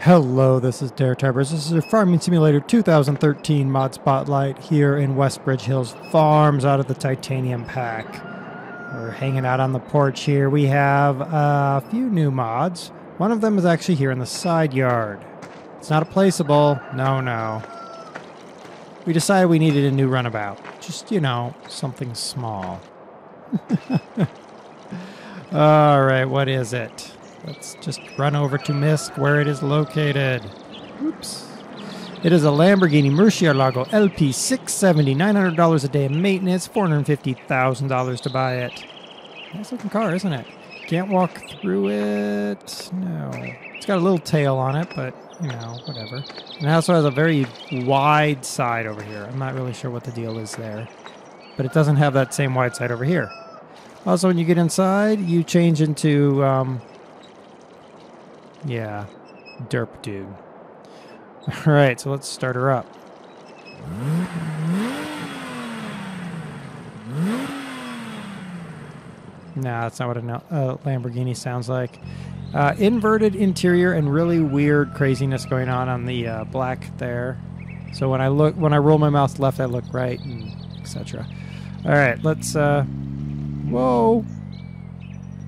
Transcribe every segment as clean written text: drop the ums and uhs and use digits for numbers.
Hello, this is DerTebbers. This is a Farming Simulator 2013 mod spotlight here in Westbridge Hills Farms out of the Titanium Pack. We're hanging out on the porch here. We have a few new mods. One of them is actually here in the side yard. It's not a placeable. No. We decided we needed a new runabout. Just, you know, something small. Alright, what is it? Let's just run over to Misk where it is located. Oops. It is a Lamborghini Murcielago LP 670, $900 a day of maintenance, $450,000 to buy it. Nice looking car, isn't it? Can't walk through it. No. It's got a little tail on it, but, you know, whatever. And it also has a very wide side over here. I'm not really sure what the deal is there. But it doesn't have that same wide side over here. Also, when you get inside, you change into, yeah, derp dude. Alright, so let's start her up. Nah, that's not what a Lamborghini sounds like. Inverted interior and really weird craziness going on the black there. So when I roll my mouth left, I look right, and etc. Alright, let's, whoa.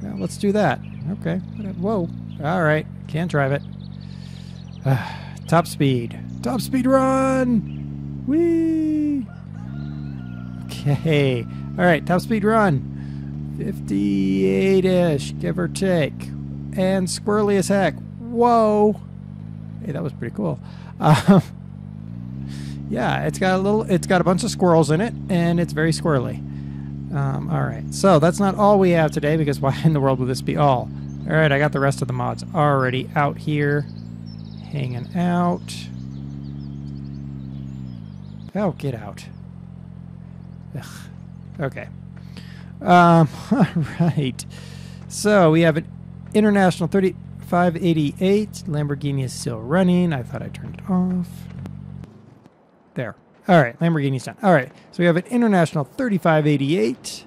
Yeah, let's do that. Okay, whoa. Alright, can't drive it. Top speed. Top speed run! Whee! Okay. Alright, top speed run. 58-ish, give or take. And squirrely as heck. Whoa! Hey, that was pretty cool. Yeah, it's got a bunch of squirrels in it, and it's very squirrely. Alright, so that's not all we have today, because why in the world would this be all? Alright, I got the rest of the mods already out here. Hanging out. Oh, get out. Ugh. Okay. Alright. So, we have an International 3588. Lamborghini is still running. I thought I turned it off. There. Alright, Lamborghini's done. Alright, so we have an International 3588.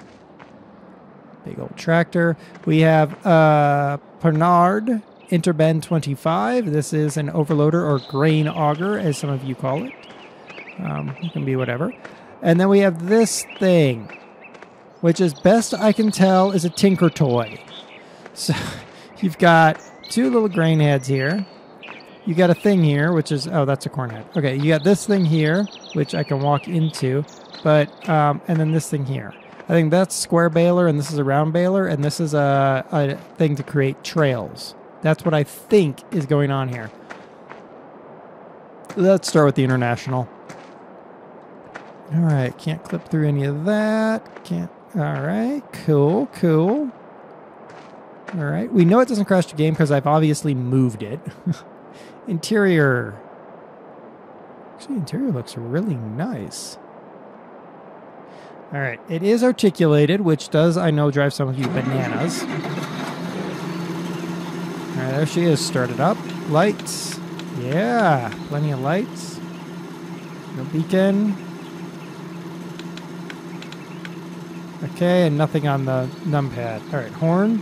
Big old tractor. We have Perand Interbend 25. This is an overloader or grain auger, as some of you call it. It can be whatever. And then we have this thing, which as best I can tell is a tinker toy. So you've got two little grain heads here. You got a thing here, which is, oh, that's a corn head. Okay, you got this thing here, which I can walk into, but, and then this thing here. I think that's square baler, and this is a round baler, and this is a thing to create trails. That's what I think is going on here. Let's start with the International. Alright, can't clip through any of that. Can't. Alright, cool. Alright, we know it doesn't crash the game because I've obviously moved it. Interior. Actually, interior looks really nice. Alright, it is articulated, which does, I know, drive some of you bananas. Alright, there she is, started up. Lights. Yeah, plenty of lights. No beacon. Okay, and nothing on the numpad. Alright, horn.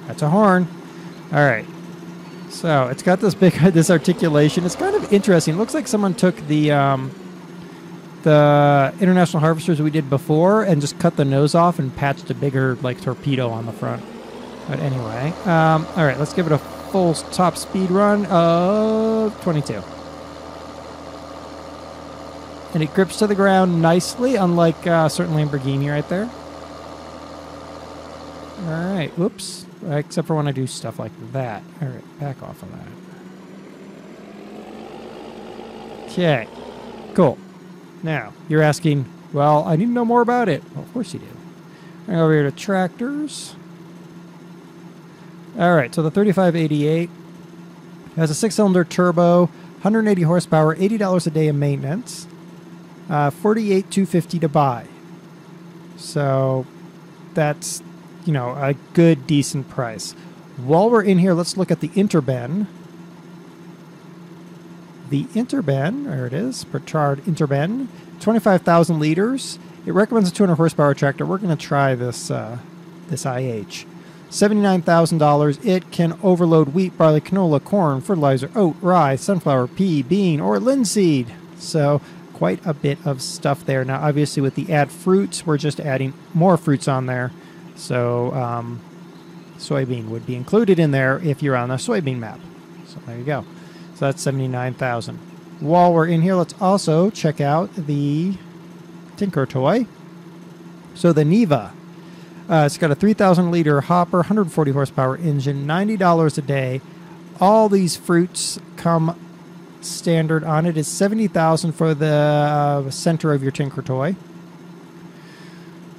That's a horn. Alright. So, it's got this articulation. It's kind of interesting. It looks like someone took the International Harvesters we did before and just cut the nose off and patched a bigger, like, torpedo on the front. But anyway, alright, let's give it a full top speed run of 22. And it grips to the ground nicely, unlike a certain Lamborghini right there. Alright, whoops. Except for when I do stuff like that. Alright, back off of that. Okay, cool. Now, you're asking, well, I need to know more about it. Well, of course you do. I'm over here to tractors. Alright, so the 3588 has a 6-cylinder turbo, 180 horsepower, $80 a day of maintenance, $48,250 to buy. So that's, you know, a good, decent price. While we're in here, let's look at the Interbend. The Interbend, there it is, Perand Interbend, 25,000 liters. It recommends a 200 horsepower tractor. We're going to try this IH. $79,000. It can overload wheat, barley, canola, corn, fertilizer, oat, rye, sunflower, pea, bean, or linseed. So quite a bit of stuff there. Now, obviously, with the add fruits, we're just adding more fruits on there. So soybean would be included in there if you're on the soybean map. So there you go. So that's $79,000. While we're in here, let's also check out the Tinker Toy. So the Niva. It's got a 3,000 liter hopper, 140 horsepower engine, $90 a day. All these fruits come standard on it. It's $70,000 for the center of your Tinker Toy.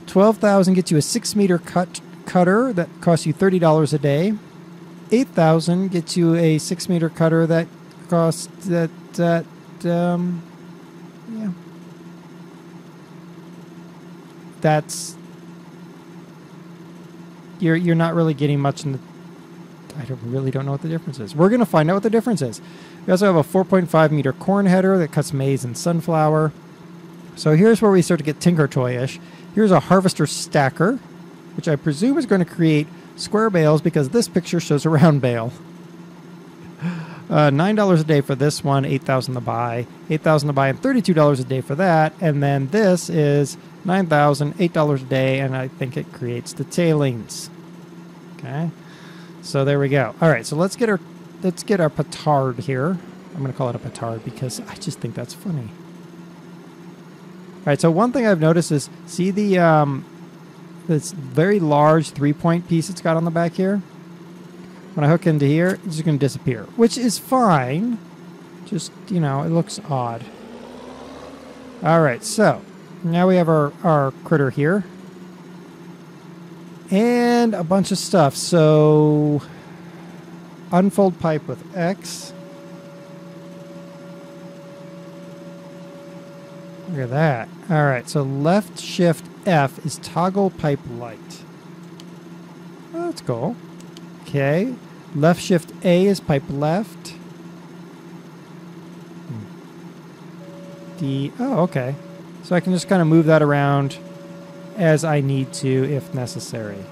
$12,000 gets you a 6-meter cutter that costs you $30 a day. $8,000 gets you a 6-meter cutter that costs yeah. That's you're not really getting much in the. I really don't know what the difference is. We're going to find out what the difference is. We also have a 4.5 meter corn header that cuts maize and sunflower. So here's where we start to get Tinker Toy-ish. Here's a harvester stacker, which I presume is going to create square bales because this picture shows a round bale. $9 a day for this one, $8,000 to buy, $8,000 to buy, and $32 a day for that. And then this is $9,000, $8 a day, and I think it creates the tailings. Okay, so there we go. All right, so let's get our petard here. I'm going to call it a petard because I just think that's funny. All right, so one thing I've noticed is see the this very large 3-point piece it's got on the back here. When I hook into here, it's just going to disappear, which is fine. Just, you know, it looks odd. All right, so now we have our critter here. And a bunch of stuff. So, unfold pipe with X. Look at that. All right, so left shift F is toggle pipe light. Oh, that's cool. Okay. Left shift A is pipe left. D. Oh, okay. So I can just kind of move that around as I need to if necessary.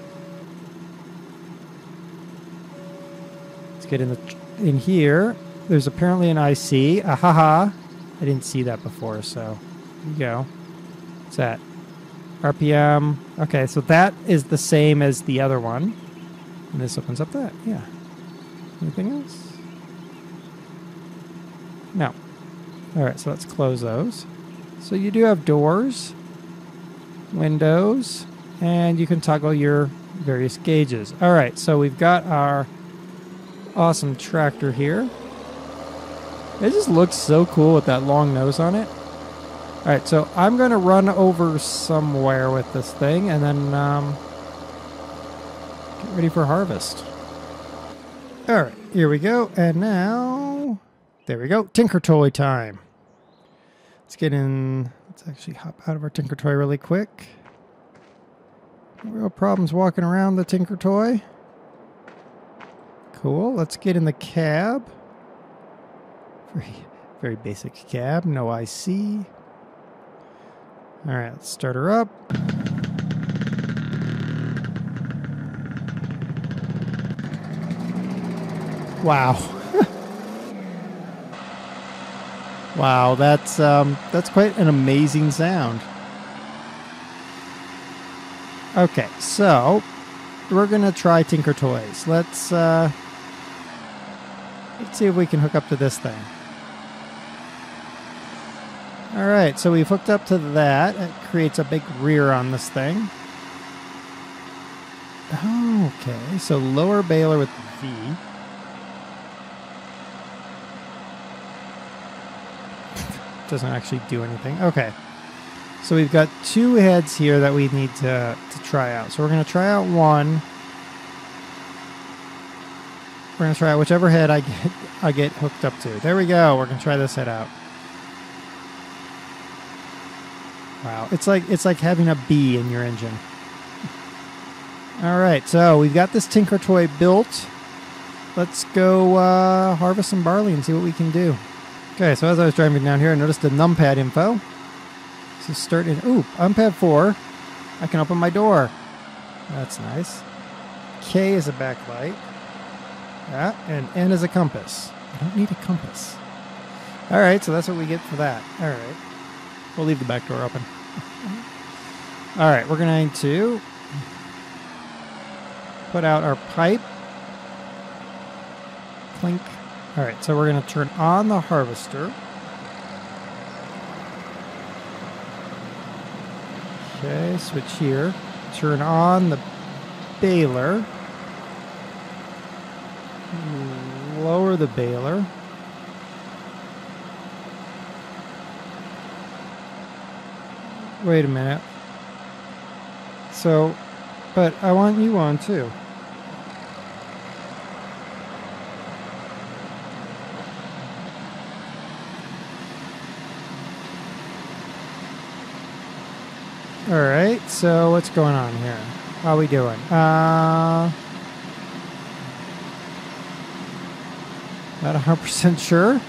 Let's get in here. There's apparently an IC. Ahaha. I didn't see that before, so there you go. What's that? RPM. Okay, so that is the same as the other one. And this opens up that. Yeah. Anything else? No. All right, so let's close those. So you do have doors, windows, and you can toggle your various gauges. All right, so we've got our awesome tractor here. It just looks so cool with that long nose on it. All right, so I'm going to run over somewhere with this thing and then get ready for harvest. All right, here we go. And now, there we go. Tinker Toy time. Let's get in. Let's actually hop out of our Tinker Toy really quick. No real problems walking around the Tinker Toy. Cool. Let's get in the cab. Very basic cab. No IC. All right, let's start her up. Wow. Wow, that's quite an amazing sound. Okay, so we're gonna try Tinker Toys. Let's see if we can hook up to this thing. All right, so we've hooked up to that. It creates a big rear on this thing. Okay, so lower baler with V. Doesn't actually do anything. Okay. So we've got two heads here that we need to try out. So we're going to try out one. We're going to try out whichever head I get hooked up to. There we go. We're going to try this head out. Wow. It's like having a bee in your engine. All right. So we've got this Tinker Toy built. Let's go harvest some barley and see what we can do. Okay, so as I was driving down here, I noticed the numpad info. So start in, on pad 4, I can open my door. That's nice. K is a backlight. Yeah, and N is a compass. I don't need a compass. All right, so that's what we get for that. All right. We'll leave the back door open. All right, we're going to put out our pipe. Clink. All right, so we're going to turn on the harvester. Okay, switch here. Turn on the baler. Lower the baler. Wait a minute. So, but I want you on too. All right, so what's going on here? How are we doing? Not 100% sure.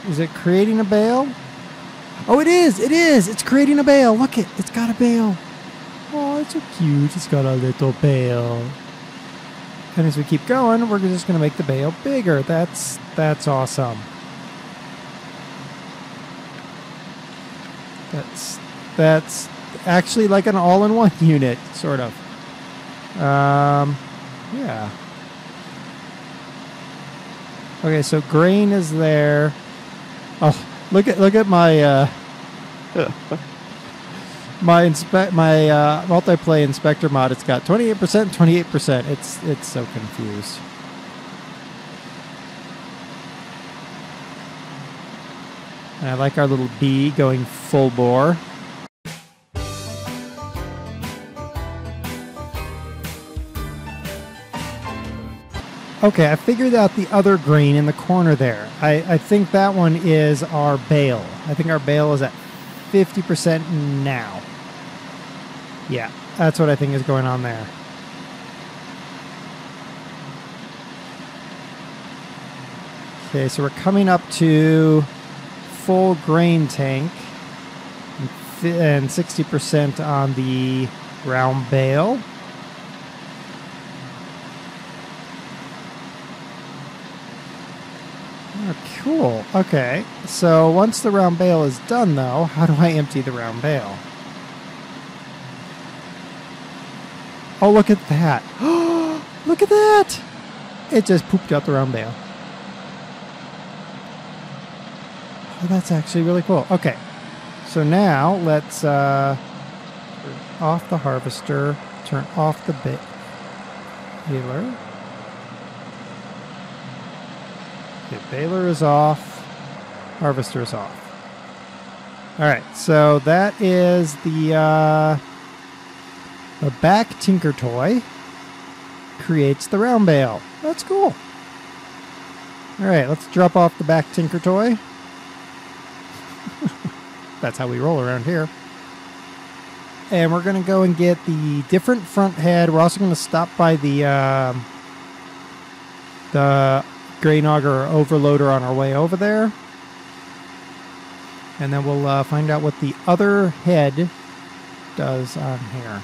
Is it creating a bale? Oh, it is! It is! It's creating a bale! Look it! It's got a bale! Oh, it's so cute. It's got a little bale. And as we keep going, we're just going to make the bale bigger. That's awesome. That's actually like an all-in-one unit, sort of. Yeah. Okay, so grain is there. Oh, look at my my multiplay inspector mod. It's got 28%, 28%. It's so confused. And I like our little bee going full bore. Okay, I figured out the other grain in the corner there. I think that one is our bale. I think our bale is at 50% now. Yeah, that's what I think is going on there. Okay, so we're coming up to full grain tank and 60% on the round bale. Oh, cool. Okay, so once the round bale is done, though, how do I empty the round bale? Oh, look at that. Look at that. It just pooped out the round bale. Oh, that's actually really cool. Okay, so now let's turn off the harvester, turn off the baler. Okay, baler is off, harvester is off. All right, so that is the back tinker toy creates the round bale. That's cool. All right, let's drop off the back tinker toy. That's how we roll around here. And we're going to go and get the different front head. We're also going to stop by the grain auger or overloader on our way over there. And then we'll find out what the other head does on here.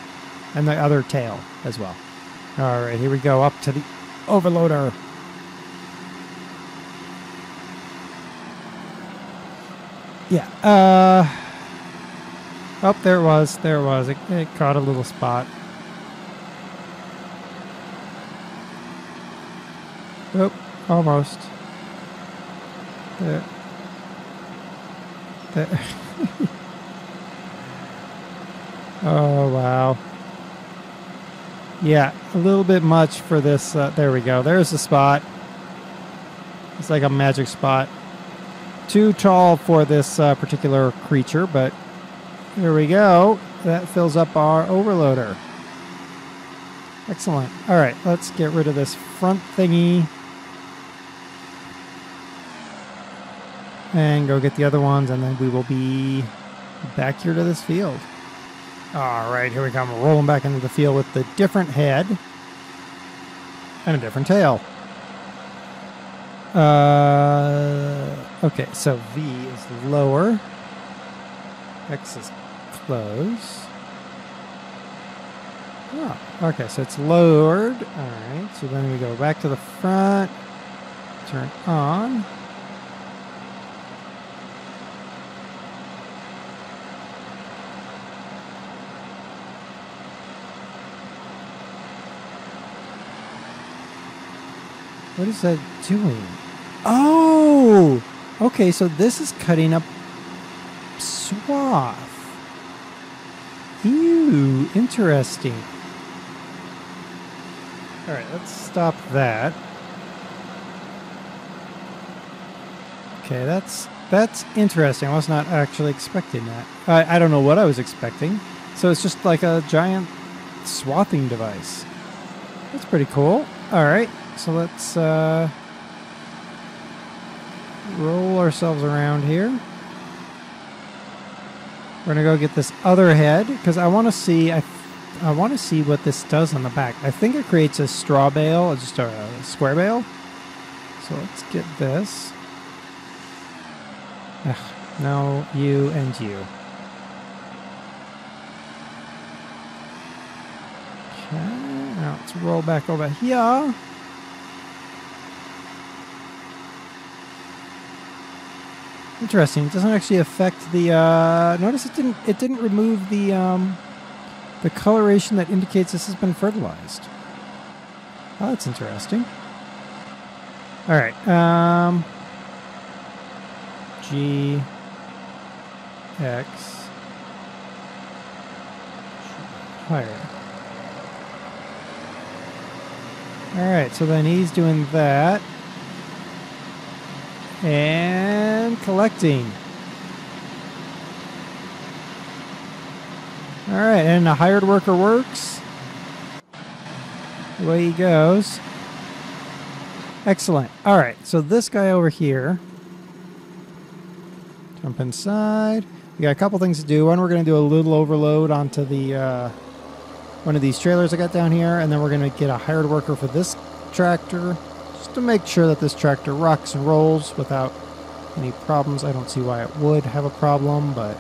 And the other tail as well. All right, here we go up to the overloader. Yeah. Oh, there it was. There it was. It caught a little spot. Oh, almost. There. There. Oh, wow. Yeah, a little bit much for this. There we go. There's the spot. It's like a magic spot. Too tall for this particular creature, but here we go. That fills up our overloader. Excellent. All right, let's get rid of this front thingy. And go get the other ones, and then we will be back here to this field. All right, here we come. We're rolling back into the field with the different head and a different tail. Okay, so V is lower. X is close. Oh, okay, so it's lowered. All right, so then we go back to the front, turn on. What is that doing? Oh! Okay, so this is cutting up swath. Ew, interesting. Alright, let's stop that. Okay, that's interesting. I was not actually expecting that. I don't know what I was expecting. So it's just like a giant swathing device. That's pretty cool. Alright. So let's roll ourselves around here. We're gonna go get this other head because I want to see. I want to see what this does on the back. I think it creates a straw bale, just a square bale. So let's get this. Ugh, no, you and you. Okay, now let's roll back over here. Interesting. It doesn't actually affect the. Notice it didn't remove the coloration that indicates this has been fertilized. Oh, that's interesting. All right. G X higher. All right. So then he's doing that. And collecting. All right, and the hired worker works. Away he goes. Excellent. All right, so this guy over here. Jump inside. We got a couple things to do. One, we're going to do a little overload onto the one of these trailers I got down here, and then we're going to get a hired worker for this tractor. To make sure that this tractor rocks and rolls without any problems. I don't see why it would have a problem, but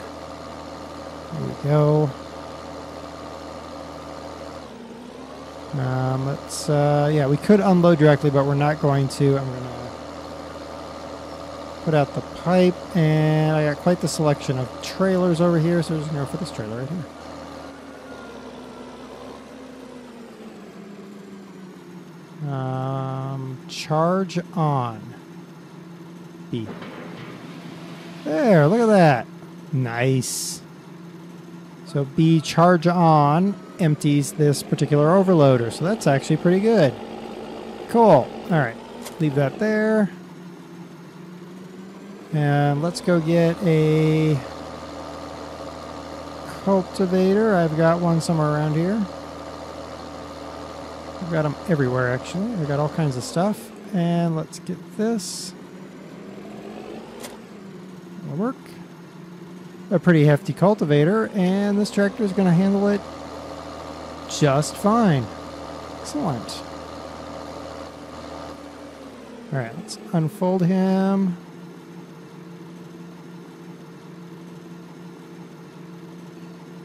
there we go. Let's, yeah, we could unload directly, but we're not going to. I'm going to put out the pipe, and I got quite the selection of trailers over here, so we're just going to go for this trailer right here. Charge on. B. There, look at that. Nice. So B, charge on, empties this particular overloader. So that's actually pretty good. Cool. All right. Leave that there. And let's go get a cultivator. I've got one somewhere around here. I've got them everywhere, actually. I've got all kinds of stuff. And let's get this. That'll work. A pretty hefty cultivator, and this tractor is going to handle it just fine. Excellent. All right, let's unfold him.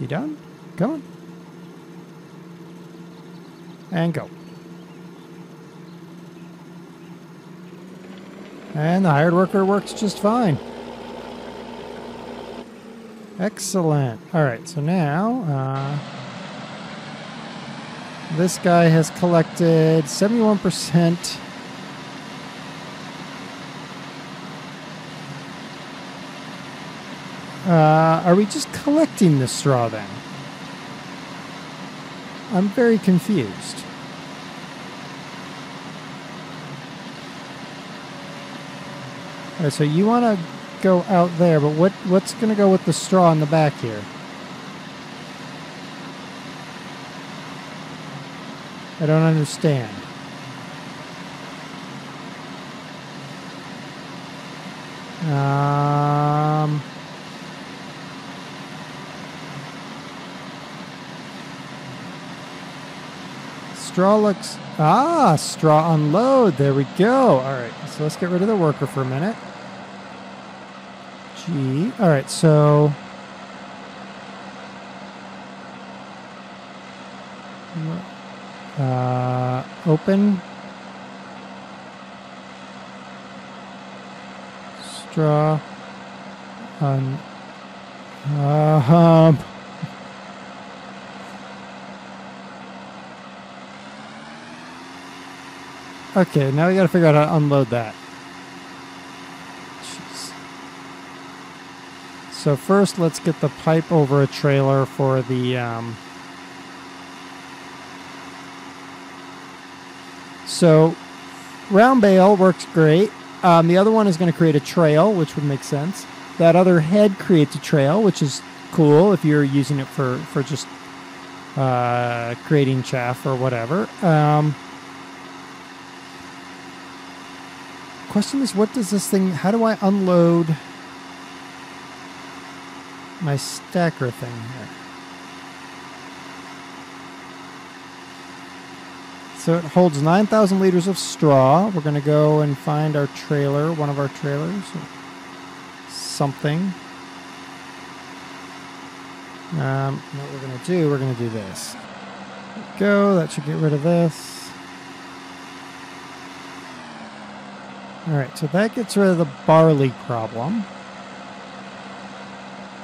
You done? Come on. And go. And the hired worker works just fine. Excellent. All right, so now this guy has collected 71%. Are we just collecting the straw then? I'm very confused. All right, so you want to go out there, but what's going to go with the straw in the back here? I don't understand. Straw looks... Ah, straw unload. There we go. All right, so let's get rid of the worker for a minute. G. All right, so open. Straw. Okay, now we gotta figure out how to unload that. Jeez. So first, let's get the pipe over a trailer for the... So, round bale works great. The other one is going to create a trail, which would make sense. That other head creates a trail, which is cool if you're using it for just creating chaff or whatever. Question is, what does this thing... How do I unload my stacker thing here? So it holds 9,000 liters of straw. We're going to go and find our trailer, one of our trailers. Something. What we're going to do this. There we go. That should get rid of this. All right, so that gets rid of the barley problem.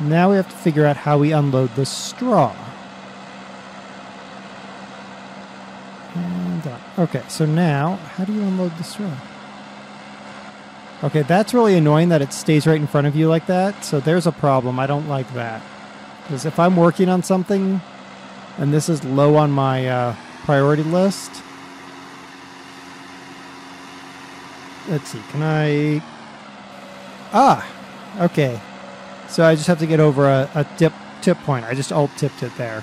Now we have to figure out how we unload the straw. And done. Okay, so now, how do you unload the straw? Okay, that's really annoying that it stays right in front of you like that. So there's a problem. I don't like that. Because if I'm working on something, and this is low on my priority list... Let's see, can I... Ah! Okay. So I just have to get over a tip point. I just alt-tipped it there.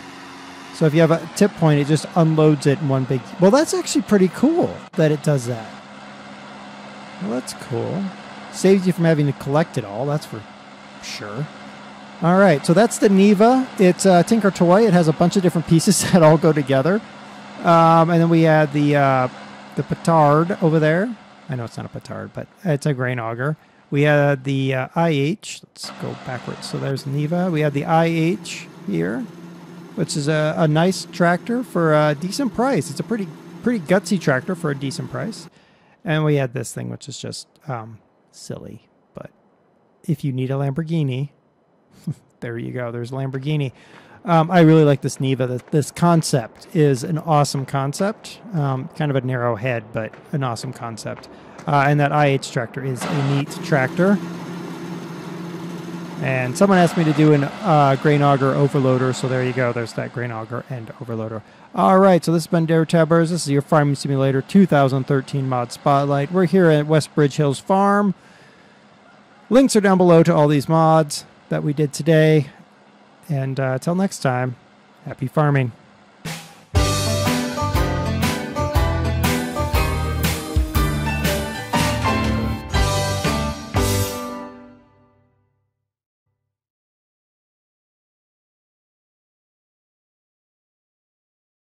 So if you have a tip point, it just unloads it in one big... Well, that's actually pretty cool that it does that. Well, that's cool. Saves you from having to collect it all, that's for sure. All right, so that's the Niva. It's a Tinker Toy. It has a bunch of different pieces that all go together. And then we had the petard over there. I know it's not a petard, but it's a grain auger. We had the IH. Let's go backwards. So there's Niva. We had the IH here, which is a nice tractor for a decent price. It's a pretty gutsy tractor for a decent price. And we had this thing, which is just silly. But if you need a Lamborghini, there you go. There's a Lamborghini. I really like this Niva. This concept is an awesome concept. Kind of a narrow head, but an awesome concept. And that IH tractor is a neat tractor. And someone asked me to do a grain auger overloader, so there you go. There's that grain auger and overloader. All right, so this has been DerTebbers. This is your Farming Simulator 2013 Mod Spotlight. We're here at West Bridge Hills Farm. Links are down below to all these mods that we did today. And until next time, happy farming.